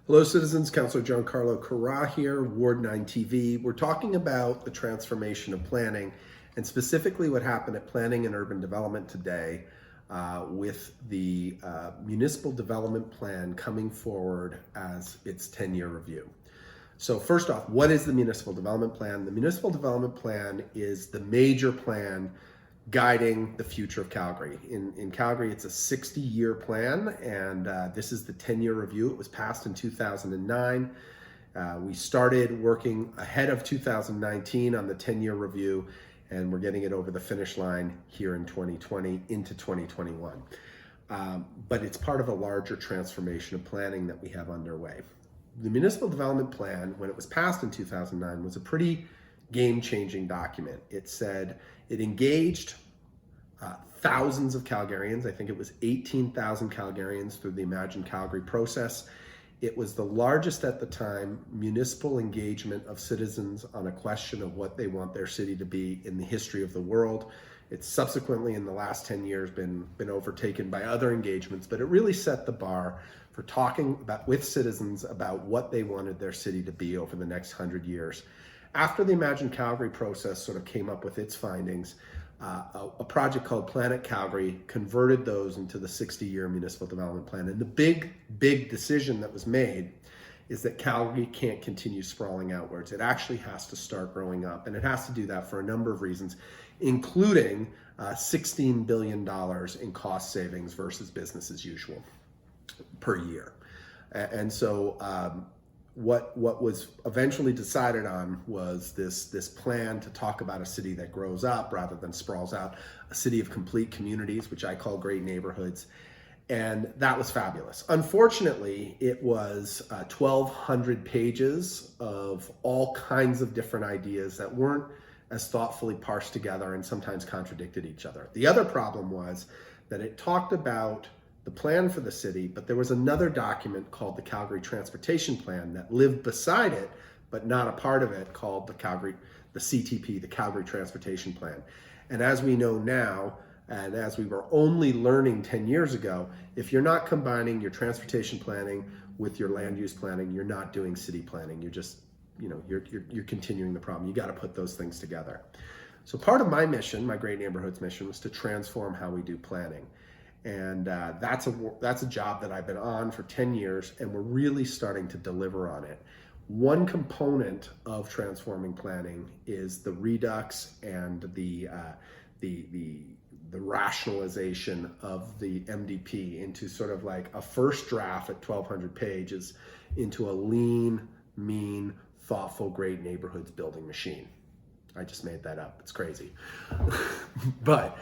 Hello citizens, Councillor Gian-Carlo Carra here, Ward 9 TV. We're talking about the transformation of planning and specifically what happened at Planning and Urban Development today with the Municipal Development Plan coming forward as its 10-year review. So first off, what is the Municipal Development Plan? The Municipal Development Plan is the major plan guiding the future of Calgary. In Calgary, it's a 60-year plan, and this is the 10-year review. It was passed in 2009. We started working ahead of 2019 on the 10-year review, and we're getting it over the finish line here in 2020 into 2021. But it's part of a larger transformation of planning that we have underway. The Municipal Development Plan, when it was passed in 2009, was a pretty game-changing document. It said it engaged thousands of Calgarians. I think it was 18,000 Calgarians through the Imagine Calgary process. It was the largest at the time municipal engagement of citizens on a question of what they want their city to be in the history of the world. It's subsequently in the last 10 years been overtaken by other engagements, but it really set the bar for talking with citizens about what they wanted their city to be over the next 100 years. After the Imagine Calgary process sort of came up with its findings, a project called Planet Calgary converted those into the 60-year municipal development plan. And the big decision that was made is that Calgary can't continue sprawling outwards. It actually has to start growing up, and it has to do that for a number of reasons, including $16 billion in cost savings versus business as usual per year. And so what was eventually decided on was this plan to talk about a city that grows up rather than sprawls out, a city of complete communities, which I call great neighborhoods. And that was fabulous. Unfortunately, it was 1,200 pages of all kinds of different ideas that weren't as thoughtfully parsed together and sometimes contradicted each other. The other problem was that it talked about the plan for the city, but there was another document called the Calgary Transportation Plan that lived beside it, but not a part of it, called the CTP, the Calgary Transportation Plan. And as we know now, and as we were only learning 10 years ago, if you're not combining your transportation planning with your land use planning, you're not doing city planning. You're just, you're continuing the problem. You got to put those things together. So part of my mission, my Great Neighborhoods mission, was to transform how we do planning. And that's a job that I've been on for 10 years, and we're really starting to deliver on it. One component of transforming planning is the redux and the rationalization of the MDP into sort of like a first draft at 1,200 pages into a lean, mean, thoughtful, great neighborhoods building machine. I just made that up. It's crazy. But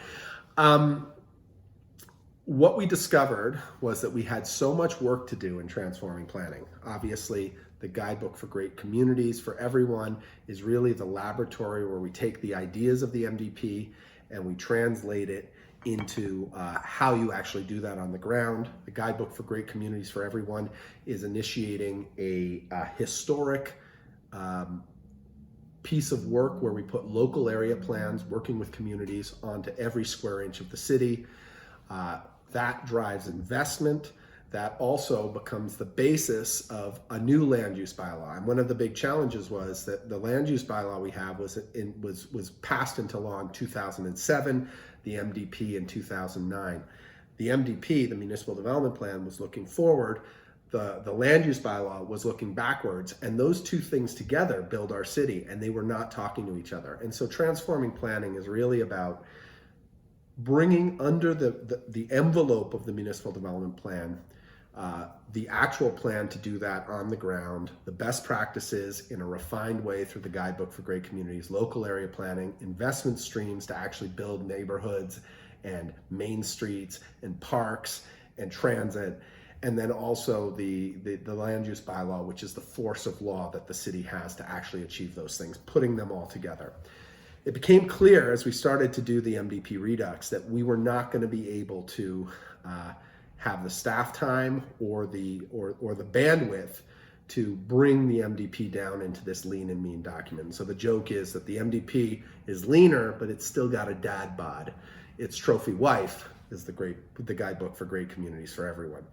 what we discovered was that we had so much work to do in transforming planning. Obviously, the Guidebook for Great Communities for Everyone is really the laboratory where we take the ideas of the MDP and we translate it into how you actually do that on the ground. The Guidebook for Great Communities for Everyone is initiating a historic piece of work where we put local area plans, working with communities, onto every square inch of the city. That drives investment. That also becomes the basis of a new land use bylaw. And one of the big challenges was that the land use bylaw we have was passed into law in 2007, the MDP in 2009. The MDP, the Municipal Development Plan, was looking forward. The land use bylaw was looking backwards, and those two things together build our city, and they were not talking to each other. And so transforming planning is really about bringing under the envelope of the Municipal Development Plan, the actual plan to do that on the ground, the best practices in a refined way through the Guidebook for Great Communities, local area planning, investment streams to actually build neighborhoods and main streets and parks and transit, and then also the land use bylaw, which is the force of law that the city has to actually achieve those things, putting them all together. It became clear as we started to do the MDP Redux that we were not going to be able to have the staff time or the bandwidth to bring the MDP down into this lean and mean document. So the joke is that the MDP is leaner, but it's still got a dad bod. Its trophy wife is the Guidebook for Great Communities for Everyone.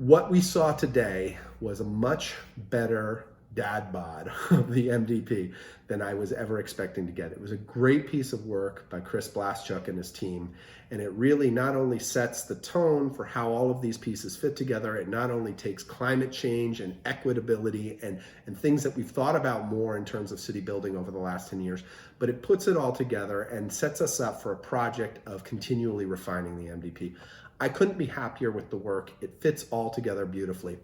What we saw today was a much better dad bod of the MDP than I was ever expecting to get. It was a great piece of work by Chris Blaschuk and his team, and it really not only sets the tone for how all of these pieces fit together, it not only takes climate change and equitability and things that we've thought about more in terms of city building over the last 10 years, but it puts it all together and sets us up for a project of continually refining the MDP. I couldn't be happier with the work. It fits all together beautifully.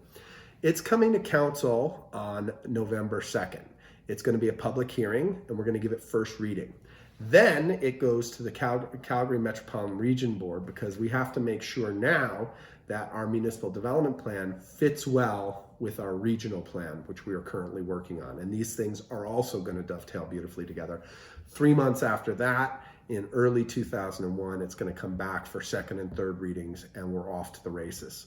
It's coming to council on November 2nd. It's going to be a public hearing, and we're going to give it first reading. Then it goes to the Calgary Metropolitan Region Board, because we have to make sure now that our municipal development plan fits well with our regional plan, which we are currently working on. And these things are also going to dovetail beautifully together. 3 months after that, in early 2001, it's going to come back for second and third readings, and we're off to the races.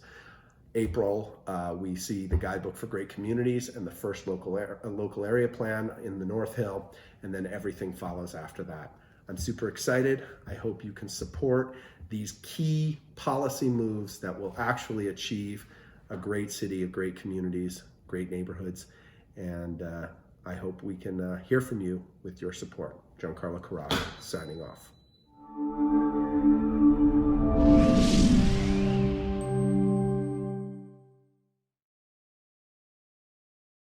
April, we see the Guidebook for Great Communities and the first local area plan in the North Hill, and then everything follows after that. I'm super excited. I hope you can support these key policy moves that will actually achieve a great city of great communities, great neighborhoods, and I hope we can hear from you with your support. Gian-Carlo, signing off.